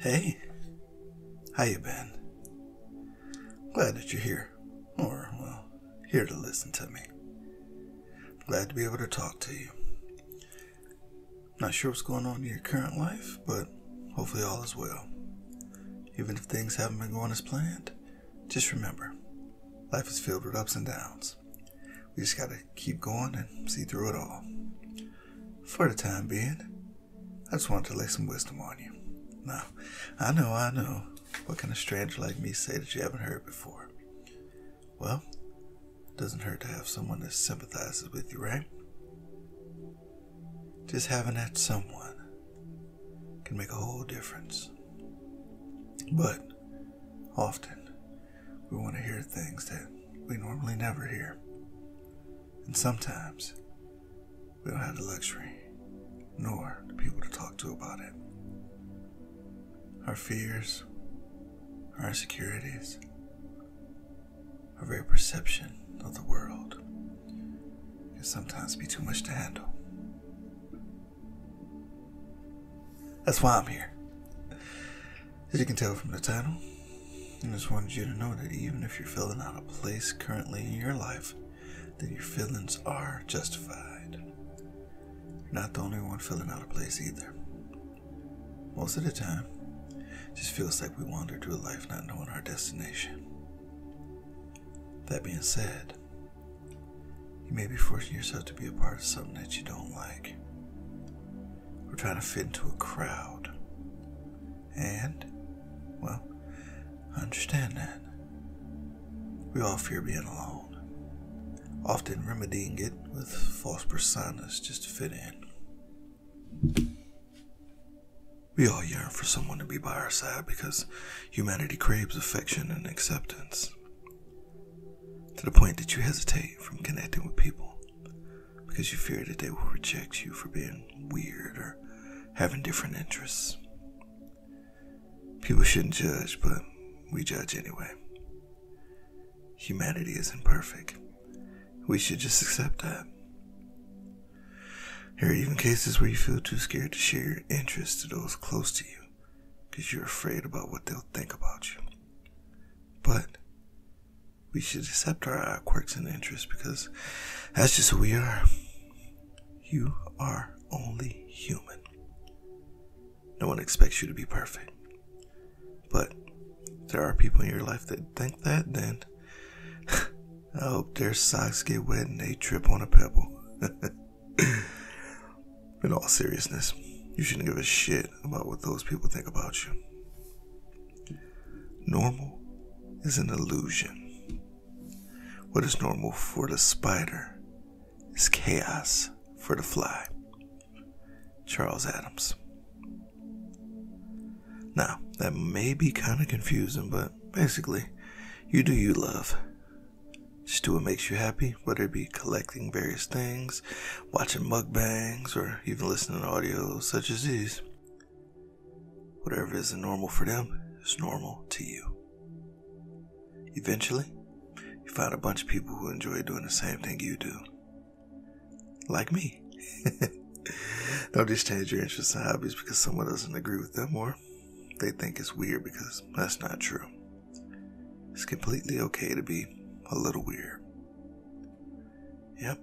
Hey, how you been? Glad that you're here, or, well, here to listen to me. Glad to be able to talk to you. Not sure what's going on in your current life, but hopefully all is well. Even if things haven't been going as planned, just remember, life is filled with ups and downs. We just gotta keep going and see through it all. For the time being, I just wanted to lay some wisdom on you. Now, I know. What can a stranger like me say that you haven't heard before? Well, it doesn't hurt to have someone that sympathizes with you, right? Just having that someone can make a whole difference. But often, we want to hear things that we normally never hear. And sometimes, we don't have the luxury, nor the people to talk to about it. Our fears, our insecurities, our very perception of the world can sometimes be too much to handle. That's why I'm here. As you can tell from the title, I just wanted you to know that even if you're feeling out of place currently in your life, then your feelings are justified. You're not the only one feeling out of place either. Most of the time, it just feels like we wander through life not knowing our destination. That being said, you may be forcing yourself to be a part of something that you don't like. We're trying to fit into a crowd. And, well, I understand that. We all fear being alone, often remedying it with false personas just to fit in. We all yearn for someone to be by our side because humanity craves affection and acceptance, to the point that you hesitate from connecting with people because you fear that they will reject you for being weird or having different interests. People shouldn't judge, but we judge anyway. Humanity is imperfect. We should just accept that. There are even cases where you feel too scared to share your interests to those close to you because you're afraid about what they'll think about you. But we should accept our quirks and interests because that's just who we are. You are only human. No one expects you to be perfect. But if there are people in your life that think that, then I hope their socks get wet and they trip on a pebble. In all seriousness, you shouldn't give a shit about what those people think about you. Normal is an illusion. What is normal for the spider is chaos for the fly. Charles Adams. Now, that may be kind of confusing, but basically, you do you, love. Just do what makes you happy, whether it be collecting various things, watching mukbangs, or even listening to audios such as these. Whatever isn't normal for them is normal to you. Eventually, you find a bunch of people who enjoy doing the same thing you do. Like me. Don't just change your interests and hobbies because someone doesn't agree with them or they think it's weird, because that's not true. It's completely okay to be a little weird. Yep,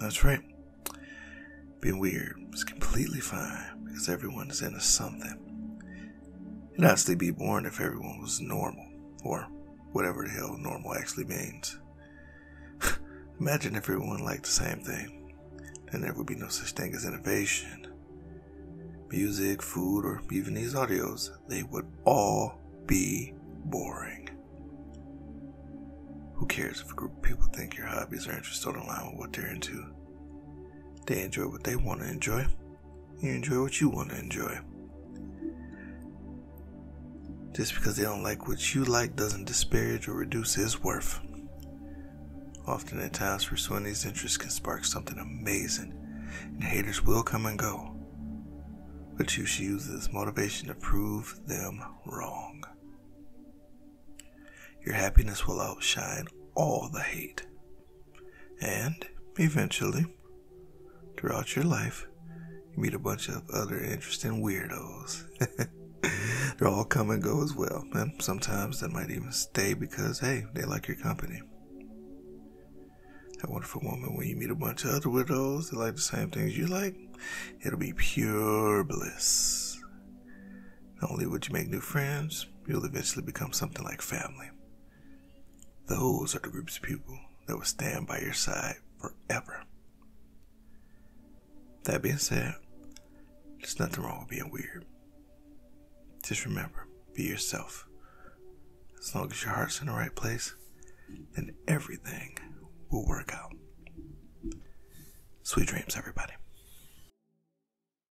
that's right. Being weird is completely fine because everyone is into something. It'd honestly be boring if everyone was normal, or whatever the hell normal actually means. Imagine if everyone liked the same thing. Then there would be no such thing as innovation. Music, food, or even these audios, they would all be boring. Who cares if a group of people think your hobbies or interests don't align with what they're into? They enjoy what they want to enjoy. You enjoy what you want to enjoy. Just because they don't like what you like doesn't disparage or reduce his worth. Often at times, pursuing these interests can spark something amazing, and haters will come and go. But you should use this motivation to prove them wrong. Your happiness will outshine all the hate. And eventually, throughout your life, you meet a bunch of other interesting weirdos. They're all all come and go as well. And sometimes they might even stay because, hey, they like your company. That wonderful woman, when you meet a bunch of other widows that like the same things you like, it'll be pure bliss. Not only would you make new friends, you'll eventually become something like family. Those are the groups of people that will stand by your side forever. That being said, there's nothing wrong with being weird. Just remember, be yourself. As long as your heart's in the right place, then everything will work out. Sweet dreams, everybody.